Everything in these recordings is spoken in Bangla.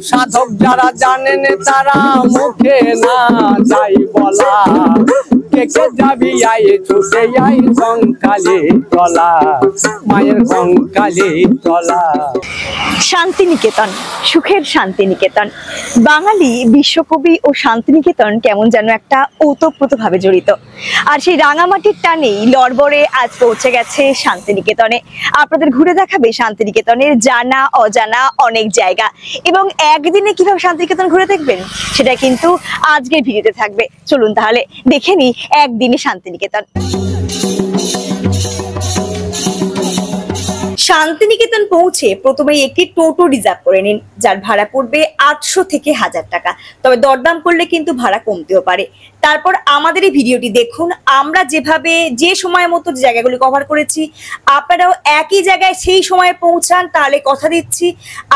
সাধক যারা জানেন তারা মুখে না যাই বলা, কে কে যাবি আই ছুটে আই কঙ্কালে তলা, মায়ের কঙ্কালে তলা। শান্তিনিকেতন, সুখের শান্তিনিকেতন। বাঙালি বিশ্বকবি ও শান্তিনিকেতন কেমন যেন একটা ওতপ্রোতভাবে জড়িত। আর সেই রাঙামাটির টানেই লড়বড়ে আজ পৌঁছে গেছে শান্তিনিকেতনে। আপনাদের ঘুরে দেখাবে শান্তিনিকেতনের জানা অজানা অনেক জায়গা, এবং একদিনে কিভাবে শান্তিনিকেতন ঘুরে দেখবেন সেটা কিন্তু আজকের ভিডিওতে থাকবে। চলুন তাহলে দেখে নিই একদিনে শান্তিনিকেতন। শান্তিনিকেতন পৌঁছে প্রথমেই একটি টোটো রিজার্ভ করে নিন, যার ভাড়া পড়বে 800 থেকে 1000 টাকা। তবে দরদাম করলে কিন্তু ভাড়া কমতেও পারে। তারপর আমাদের এই ভিডিওটি দেখুন। আমরা যেভাবে যে সময় মতো জায়গাগুলি কভার করেছি, আপনারাও একই জায়গায় সেই সময়ে পৌঁছান, তাহলে কথা দিচ্ছি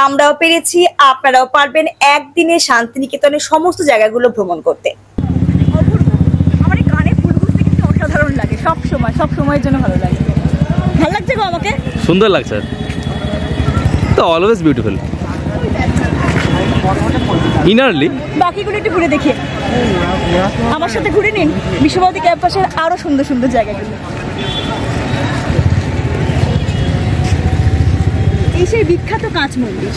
আমরাও পেরেছি, আপনারাও পারবেন একদিনে শান্তিনিকেতনের সমস্ত জায়গাগুলো ভ্রমণ করতে। আমার এই কানে ফুল গুছতে কিন্তু অসাধারণ লাগে, সব সময়ের জন্য ভালো লাগে। ভালো লাগছে গো আমাকে, সুন্দর লাগছে, তো অলওয়েজ বিউটিফুল ইনারলি। বাকিগুলো একটু ঘুরে দেখি, আমার সাথে ঘুরে নিন বিশ্বভারতী ক্যাম্পাসের আরো সুন্দর সুন্দর জায়গাগুলো। এই সেই বিখ্যাত কাঁচ মন্দির।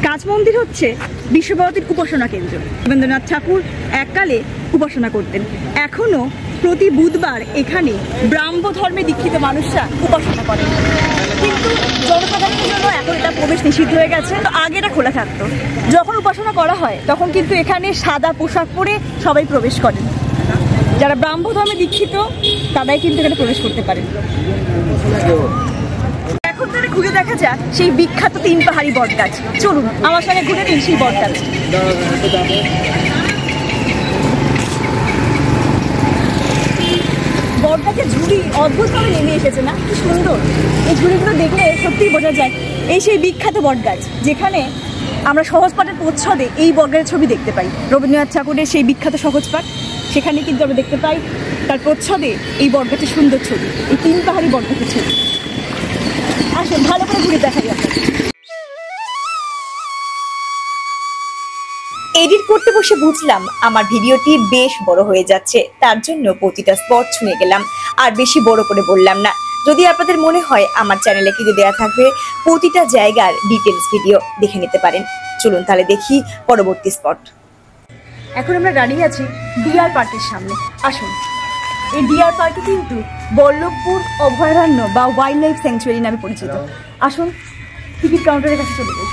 কাঁচ মন্দির হচ্ছে বিশ্বভারতীর উপাসনা কেন্দ্র। রবীন্দ্রনাথ ঠাকুর এককালে উপাসনা করতেন। এখনো প্রতি বুধবার এখানে ব্রাহ্ম ধর্মে দীক্ষিত মানুষরা উপাসনা করেন, কিন্তু জনসাধারণের জন্য এখন এটা প্রবেশ নিষিদ্ধ হয়ে গেছে। তো আগে এটা খোলা থাকতো। যখন উপাসনা করা হয় তখন কিন্তু এখানে সাদা পোশাক পরে সবাই প্রবেশ করেন। যারা ব্রাহ্ম ধর্মে দীক্ষিত তারাই কিন্তু এখানে প্রবেশ করতে পারেন। এখন তারা ঘুরে দেখা যাক সেই বিখ্যাত 3 পাহাড়ি বটগাছ। চলুন আমার সঙ্গে ঘুরে নিন সেই বটগাছ। বটগাছের ঝুড়ি অদ্ভুতভাবে নেমে এসেছে না, কি সুন্দর! এই ঝুড়িগুলো দেখলে সত্যিই বোঝা যায় এই সেই বিখ্যাত বটগাছ, যেখানে আমরা সহজপাঠের প্রচ্ছদে এই বটগাছের ছবি দেখতে পাই। রবীন্দ্রনাথ ঠাকুরের সেই বিখ্যাত সহজপাঠ, সেখানে কিন্তু আমরা দেখতে পাই তার প্রচ্ছদে এই বটগাছের সুন্দর ছবি, এই 3 পাহাড়ি বটগাছের ছবি। আসুন ভালো করে ঘুরে দেখা যাবে। এডিট করতে বসে বুঝলাম আমার ভিডিওটি বেশ বড় হয়ে যাচ্ছে, তার জন্য প্রতিটা স্পট ছুঁয়ে গেলাম, আর বেশি বড় করে বললাম না। যদি আপনাদের মনে হয় আমার চ্যানেলে কিন্তু দেওয়া থাকবে প্রতিটা জায়গার ডিটেলস ভিডিও, দেখে নিতে পারেন। চলুন তাহলে দেখি পরবর্তী স্পট। এখন আমরা দাঁড়িয়ে আছি ডিয়ার পার্কের সামনে। আসুন, এই ডিয়ার পার্কটি কিন্তু বল্লভপুর অভয়ারণ্য বা ওয়াইল্ড লাইফ স্যাংচুয়ারি নামে পরিচিত। আসুন টিকিট কাউন্টারের কাছে চলে যাই।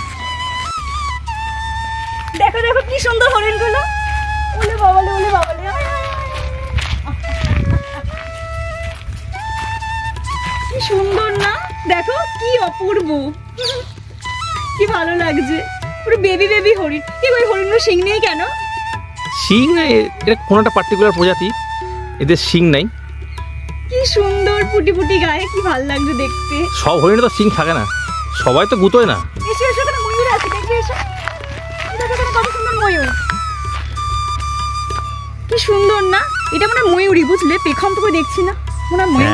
দেখো দেখো কি সুন্দর হরিণগুলো, ওলে বাবালে ওলে বাবালে, কি সুন্দর না? দেখো কি অপূর্ব, কি ভালো লাগছে, পুরো বেবি বেবি হরিণ। কি ওই হরিণগুলো শিং নেই কেন? শিং নাই, এটা কোনো একটা পার্টিকুলার প্রজাতি, এদের শিং নাই। কি সুন্দর ফুটি ফুটি গায়ে, কি ভালো লাগছে দেখতে। সব হরিণে তো শিং থাকে না, সবাই তো গুতোয় না। এসে এসে এখানে ময়ূর আছে, দেখি এসে কত সুন্দর ময়ূর, কি সুন্দর না? এটা মনে হয় ময়ূরই, বুঝলে, পেখম তো দেখছি না, মনে হয় ময়ূর।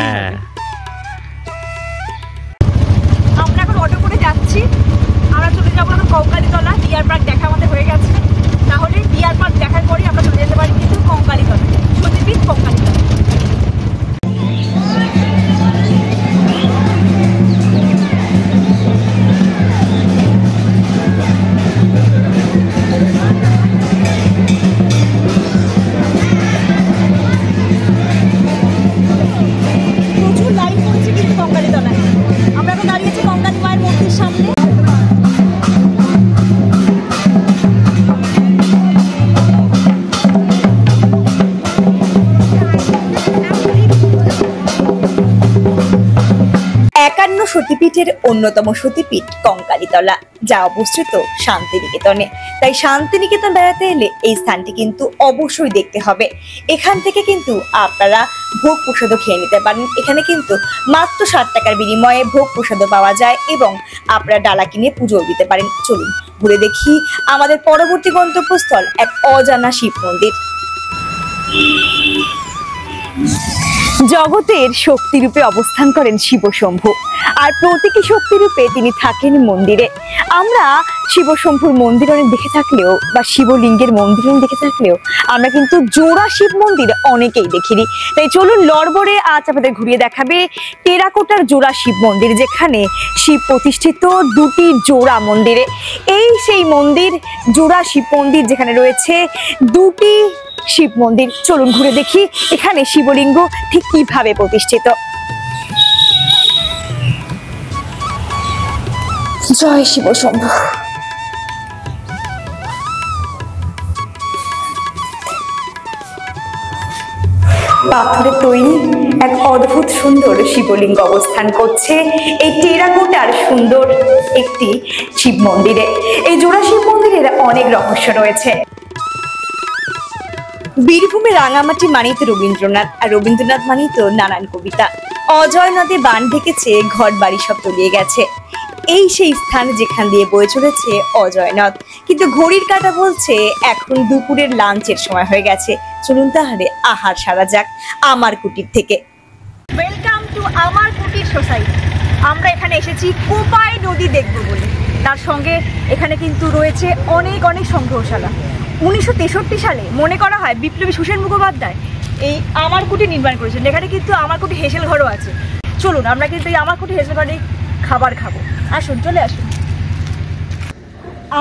আমরা এখন অটো করে যাচ্ছি, আমরা চলে যাবো এখন কঙ্কালীতলা। ডিয়ার পার্ক দেখা আমাদের হয়ে গেছে, তাহলে ডিয়ার পার্ক দেখার পরে আমরা চলে যেতে পারি কিন্তু কঙ্কালীতলা, সতীপীঠ কঙ্কালীতলা। সতীপীঠের অন্যতম সতীপীঠ কঙ্কালীতলা, যা অবস্থিত শান্তিনিকেতনে। তাই শান্তিনিকেতন বেড়াতে এলে এই স্থানটি কিন্তু অবশ্যই দেখতে হবে। এখান থেকে কিন্তু আপনারা ভোগ প্রসাদও খেয়ে নিতে পারেন। এখানে কিন্তু মাত্র 7 টাকার বিনিময়ে ভোগ প্রসাদও পাওয়া যায়, এবং আপনারা ডালা কিনে পুজোও দিতে পারেন। চলুন ঘুরে দেখি আমাদের পরবর্তী গন্তব্যস্থল, এক অজানা শিব মন্দির। জগতের শক্তিরূপে অবস্থান করেন শিবশম্ভু, আর প্রতীকী শক্তিরূপে তিনি থাকেন মন্দিরে। আমরা শিবশম্ভুর মন্দির অনেক দেখে থাকলেও বা শিবলিঙ্গের মন্দির অনেক দেখে থাকলেও আমরা কিন্তু জোড়া শিব মন্দির অনেকেই দেখিনি। তাই চলুন লড়বড়ে আজ আপনাদের ঘুরিয়ে দেখাবে টেরাকোটার জোড়া শিব মন্দির, যেখানে শিব প্রতিষ্ঠিত দুটি জোড়া মন্দিরে। এই সেই মন্দির, জোড়া শিব মন্দির, যেখানে রয়েছে দুটি শিব মন্দির। চলুন ঘুরে দেখি এখানে শিবলিঙ্গ ঠিক কিভাবে প্রতিষ্ঠিত। জয় শিব শম্ভু। পাথরের তৈরি এক অদ্ভুত সুন্দর শিবলিঙ্গ অবস্থান করছে এই টেরাকোটার সুন্দর একটি শিব মন্দিরে। এই জোড়া শিব মন্দিরের অনেক রহস্য রয়েছে। বীরভূমে রাঙামাটি মানেই তো রবীন্দ্রনাথ, আর রবীন্দ্রনাথ মানেই তো নানান কবিতা। অজয় নদে বান ঢেকেছে, ঘর বাড়ি সব তলিয়ে গেছে। এই সেই স্থান যেখান দিয়ে বয়ে চলেছে অজয় নদ, কিন্তু ঘড়ির কাঁটা বলছে এখন দুপুরের লাঞ্চের সময় হয়ে গেছে। চলুন তাহলে আহার সারা যাক আমার কুটির থেকে। ওয়েলকাম টু আমার কুটির সোসাইটি। আমরা এখানে এসেছি কোপাই নদী দেখবো বলে। তার সঙ্গে এখানে কিন্তু রয়েছে অনেক অনেক সংগ্রহশালা। 1963 সালে মনে করা হয় বিপ্লবী সুসেন মুখোপাধ্যায় এই আমার কুটির নির্মাণ করেছেন। এখানে কিন্তু আমার কুটির হেসেল ঘরও আছে। চলুন আমরা কিন্তু এই আমার কুটির হেসেল ঘরে খাবার খাবো। আসুন, চলে আসুন।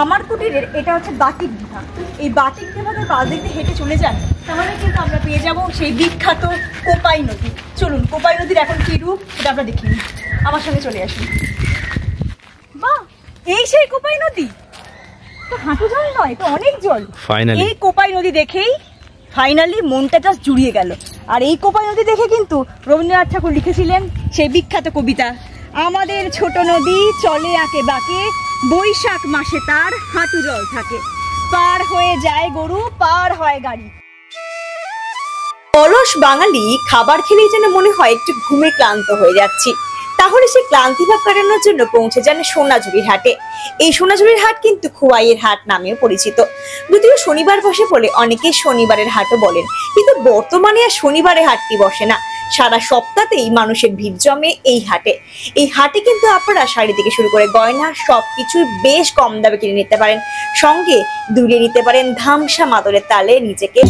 আমার কুটিরের এটা হচ্ছে বাটিক বিভাগ। এই বাটিক বিভাগের পাশ দিকে হেঁটে চলে যান, তাহলে কিন্তু আমরা পেয়ে যাব সেই বিখ্যাত কোপাই নদী। চলুন কোপাই নদীর এখন কি রূপ সেটা আমরা দেখি। আমার সঙ্গে চলে আসুন। বাহ, এই সেই কোপাই নদী তো হাঁটু জল নয়, তো অনেক জল। এই কোপাই নদী দেখেই ফাইনালি মনটা জাস্ট জুড়িয়ে গেল। আর এই কোপাই নদী দেখে কিন্তু রবীন্দ্রনাথ ঠাকুর লিখেছিলেন সেই বিখ্যাত কবিতা, আমাদের ছোট নদী চলে আঁকে বাঁকে, বৈশাখ মাসে তার হাঁটু জল থাকে, পার হয়ে যায় গরু পার হয় গাড়ি। অলস বাঙালি খাবার খেলেই যেন মনে হয় একটু ঘুমে ক্লান্ত হয়ে যাচ্ছি। তাহলে সে ক্লান্তি ভাব কাটানোর জন্য পৌঁছে যান সোনাঝুরির হাটে। এই সোনাঝুরির হাট কিন্তু খোয়াইয়ের হাট নামেও পরিচিত। যদিও শনিবার বসে বলে অনেকে শনিবারের হাটও বলেন, কিন্তু বর্তমানে আর শনিবারে হাটটি বসে না। সারা সপ্তাহতেই মানুষের ভিড় জমে এই হাটে। এই হাটে কিন্তু আপনারা শাড়ি থেকে শুরু করে গয়না সবকিছু বেশ কম দামে কিনে নিতে পারেন, সঙ্গে দুলিয়ে নিতে পারেন ধামসা মাদলের তালে নিজেকে।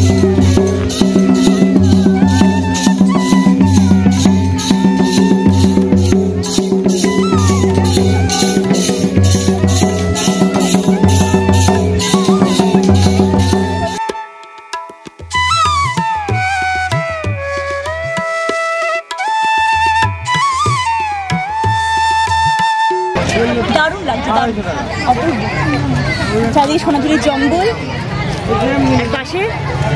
দারুণ লাগছে, চারিদিকে সোনাঝুরির জঙ্গল, পাশে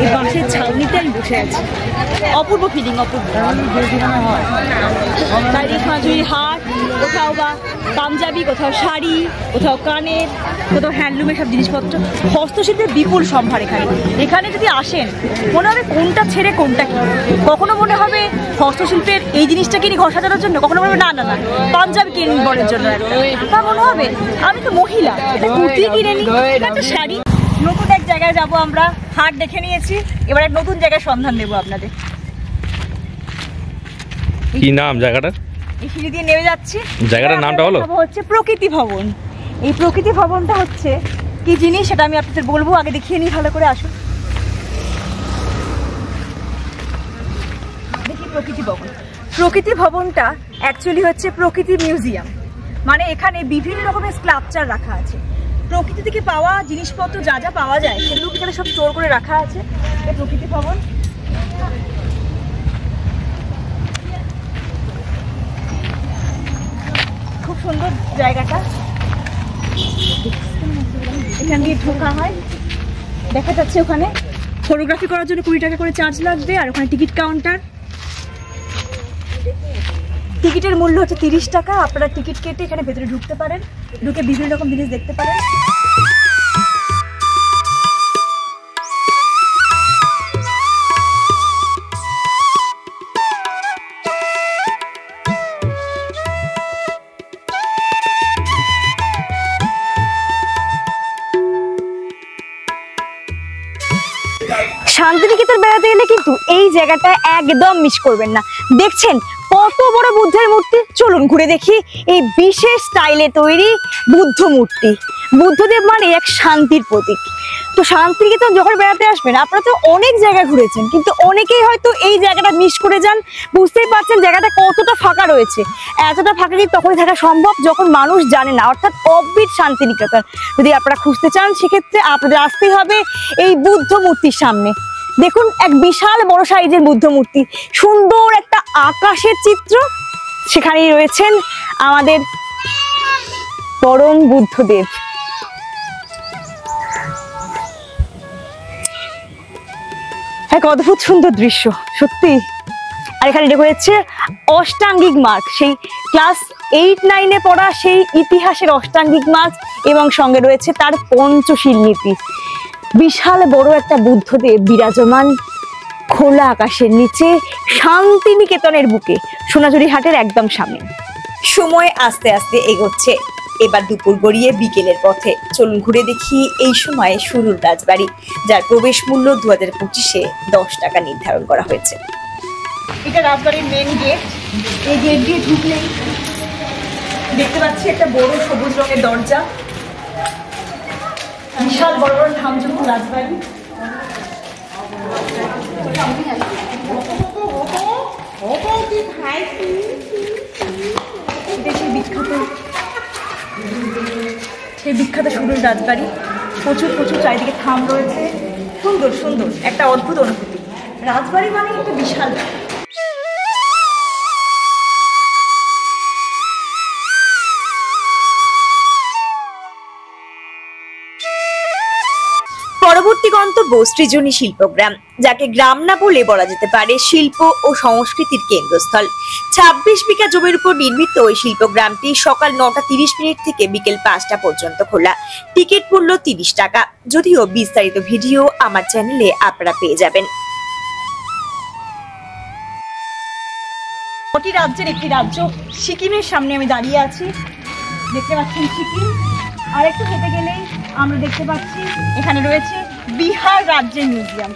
এই বাঁশের ছাউনিতে আমি বসে আছি। অপূর্ব ফিলিং, অপূর্ব। চারিদিকে সোনাঝুরির হাট, কোথাও বা পাঞ্জাবি, কোথাও শাড়ি, কোথাও কানের, কোথাও হ্যান্ডলুমের সব জিনিসপত্র, হস্তশিল্পের বিপুল সম্ভার। এখানে যদি আসেন মনে হবে কোনটা ছেড়ে কোনটা কিনি। কখনো মনে হবে হস্তশিল্পের এই জিনিসটা কিনি ঘর সাজানোর জন্য, কখনো মনে হবে না না না পাঞ্জাবি কিনে বরের জন্য, তা মনে হবে আমি তো মহিলা, এটা কুর্তি কিনে নিই, একটা শাড়ি। নতুন এক জায়গায় যাব আমরা, হাট দেখে নিয়েছি, এবার এক নতুন জায়গায় সন্ধান দেবো আপনাদের। কি নাম জায়গাটার? এই সিঁড়ি দিয়ে নেমে যাচ্ছি। জায়গাটার নামটা হচ্ছে প্রকৃতি ভবন। এই প্রকৃতি ভবনটা হচ্ছে কি জিনিস সেটা আমি আপনাদের বলবো, আগে দেখিয়ে নিই ভালো করে। আসুন দেখি প্রকৃতি ভবন। প্রকৃতি ভবনটা অ্যাকচুয়ালি হচ্ছে প্রকৃতি মিউজিয়াম। মানে এখানে বিভিন্ন রকমের স্কাল্পচার রাখা আছে, প্রকৃতি থেকে পাওয়া জিনিসপত্র যা যা পাওয়া যায় সেগুলো এখানে সব স্টোর করে রাখা আছে। এই প্রকৃতি ভবন খুব সুন্দর জায়গাটা। এখান দিয়ে ঢোকা হয়, দেখা যাচ্ছে ওখানে ফটোগ্রাফি করার জন্য 20 টাকা করে চার্জ লাগবে, আর ওখানে টিকিট কাউন্টার। টিকিটের মূল্য হচ্ছে 30 টাকা। আপনারা টিকিট কেটে এখানে ভেতরে ঢুকতে পারেন, ঢুকে বিভিন্ন রকম জিনিস দেখতে পারেন। শান্তিনিকেতন বেড়াতে এলে কিন্তু এই জায়গাটা একদম মিস করবেন না। দেখছেন কত বড় বুদ্ধের মূর্তি, চলুন ঘুরে দেখি এই বিশেষ স্টাইলে তৈরি বুদ্ধ মূর্তি। বুদ্ধদেব মানে এক শান্তির প্রতীক। তো শান্তিনিকেতন যখন বেড়াতে আসবেন, আপনারা তো অনেক জায়গায় ঘুরেছেন, কিন্তু অনেকেই হয়তো এই জায়গাটা মিস করে যান। বুঝতেই পারছেন জায়গাটা কতটা ফাঁকা রয়েছে। এতটা ফাঁকা কি তখনই থাকা সম্ভব যখন মানুষ জানে না, অর্থাৎ অফবিট শান্তিনিকেতন যদি আপনারা খুঁজতে চান, সেক্ষেত্রে আপনাদের আসতেই হবে এই বুদ্ধ মূর্তির সামনে। দেখুন এক বিশাল বড় সাইজের বুদ্ধ মূর্তি, সুন্দর একটা আকাশের চিত্র, সেখানেই রয়েছেন আমাদের পরম বুদ্ধদেব। এক অদ্ভুত সুন্দর দৃশ্য সত্যি। আর এখানে রয়েছে অষ্টাঙ্গিক মার্গ, সেই ক্লাস 8-9-এ পড়া সেই ইতিহাসের অষ্টাঙ্গিক মার্গ, এবং সঙ্গে রয়েছে তার পঞ্চশীল নীতি। বিশাল বড় একটা বুদ্ধদেব বিরাজমান খোলা আকাশের নিচে শান্তিনিকেতনের বুকে, সোনাঝুরি হাটের একদম সামনে। সময় আস্তে আস্তে এগোচ্ছে, এবার দুপুর গড়িয়ে বিকেলের পথে। চলুন ঘুরে দেখি এই সময় শুরুর রাজবাড়ি, যার প্রবেশ মূল্য 2025-এ 10 টাকা নির্ধারণ করা হয়েছে। এটা রাজবাড়ির মেন গেট। এই গেট দিয়ে ঢুকলেই দেখতে পাচ্ছি একটা বড় সবুজ রঙের দরজা, বিশাল বড় বড় ধামযুক্ত রাজবাড়ি। সেই বিখ্যাত শুরুর রাজবাড়ি, প্রচুর প্রচুর চারিদিকে থাম রয়েছে, সুন্দর সুন্দর একটা অদ্ভুত অনুভূতি। রাজবাড়ি মানে কিন্তু বিশাল। পরবর্তী গন্তব্য সৃজনী শিল্পগ্রাম, যাকে গ্রাম না বলে বলা যেতে পারে শিল্প ও সংস্কৃতির কেন্দ্রস্থল। 26 বিঘা জমির উপর নির্মিত এই শিল্পগ্রামটি সকাল 9:30 থেকে বিকেল 5টা পর্যন্ত খোলা। টিকিট মূল্য 30 টাকা। যদিও বিস্তারিত ভিডিও আমার চ্যানেলে আপনারা পেয়ে যাবেন। রাজ্যের একটি রাজ্য সিকিমের সামনে আমি দাঁড়িয়ে আছি, দেখতে পাচ্ছেন সিকিম। আর একটু হেঁটে গেলেই আমরা দেখতে পাচ্ছি এখানে রয়েছে বিহার রাজ্যের মিউজিয়াম।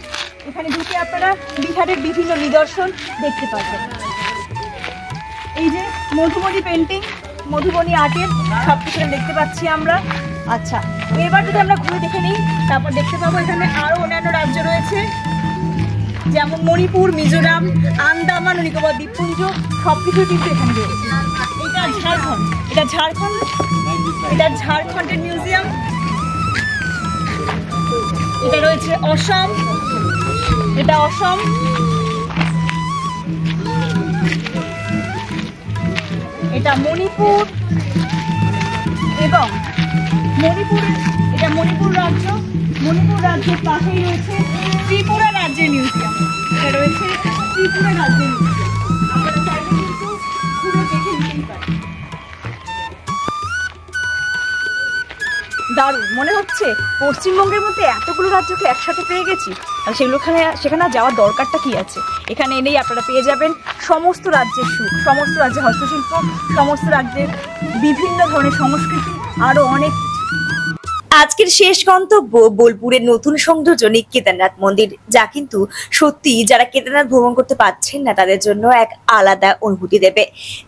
এখানে ঢুকে আপনারা বিহারের বিভিন্ন নিদর্শন দেখতে পাবেন। এই যে মধুবনী পেন্টিং, মধুবনী আর্টের সবকিছু দেখতে পাচ্ছি আমরা। আচ্ছা, এবার যদি আমরা ঘুরে দেখে নিই, তারপর দেখতে পাবো এখানে আরো অন্যান্য রাজ্য রয়েছে, যেমন মণিপুর, মিজোরাম, আন্দামান ও নিকোবর দ্বীপপুঞ্জ, সবকিছু কিন্তু এখানে রয়েছে। এটা ঝাড়খণ্ড, এটা ঝাড়খণ্ডের মিউজিয়াম। এটা রয়েছে অসম, এটা অসম। এটা মণিপুর, এবং এটা মণিপুর রাজ্য। মণিপুর রাজ্যের পাশেই রয়েছে ত্রিপুরা রাজ্যের মিউজিয়াম। এটা রয়েছে ত্রিপুরা রাজ্যের মিউজিয়াম। আপনারা চাইলে কিন্তু ঘুরে দেখে নিতেই পারেন। দারুণ মনে হচ্ছে পশ্চিমবঙ্গের মধ্যে এতগুলো রাজ্যকে একসাথে পেয়ে গেছি। আর সেখানে যাওয়ার দরকারটা কি আছে? এখানে এনেই আপনারা পেয়ে যাবেন সমস্ত রাজ্যের সুখ, সমস্ত রাজ্যের হস্তশিল্প, সমস্ত রাজ্যের বিভিন্ন ধরনের সংস্কৃতি, আরো অনেক। আজকের শেষ গন্তব্য বোলপুরের নতুন সংযোজনী কেদারনাথ মন্দির, যা কিন্তু সত্যি যারা কেদারনাথ ভ্রমণ করতে পারছেন না তাদের জন্য এক আলাদা অনুভূতি দেবে।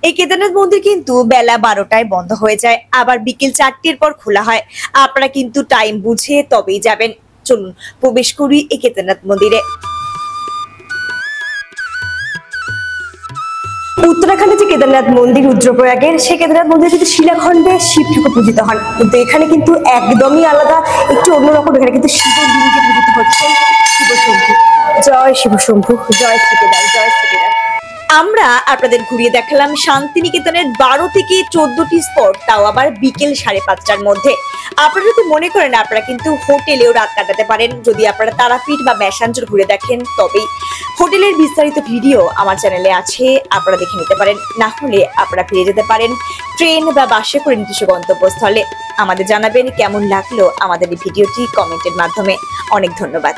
এই কেদারনাথ মন্দির কিন্তু বেলা 12টায় বন্ধ হয়ে যায়, আবার বিকেল 4টের পর খোলা হয়। আপনারা কিন্তু টাইম বুঝে তবেই যাবেন। চলুন প্রবেশ করি এই কেদারনাথ মন্দিরে। উত্তরাখণ্ডে যে কেদারনাথ মন্দির রুদ্রপ্রয়াগের, সেই কেদারনাথ মন্দিরে কিন্তু শিলাখণ্ডে শিব ঠাকুর পূজিত হন, কিন্তু এখানে কিন্তু একদমই আলাদা, একটু অন্যরকম। এখানে কিন্তু শিবের লিঙ্গে পূজিত হচ্ছে শিবশম্ভু। জয় শিবশম্ভু, জয় শ্রীকেদার, জয় শ্রীকেদার। আমরা আপনাদের ঘুরিয়ে দেখালাম শান্তিনিকেতনের 12 থেকে 14টি স্পট, তাও আবার বিকেল 5:30টার মধ্যে। আপনারা যদি মনে করেন আপনারা কিন্তু হোটেলেও রাত কাটাতে পারেন, যদি আপনারা তারাপীঠ বা ম্যাসাঞ্চল ঘুরে দেখেন তবেই। হোটেলের বিস্তারিত ভিডিও আমার চ্যানেলে আছে, আপনারা দেখে নিতে পারেন। না হলে আপনারা ফিরে যেতে পারেন ট্রেন বা বাসে করে নির্দিষ্ট গন্তব্যস্থলে। আমাদের জানাবেন কেমন লাগলো আমাদের এই ভিডিওটি কমেন্টের মাধ্যমে। অনেক ধন্যবাদ।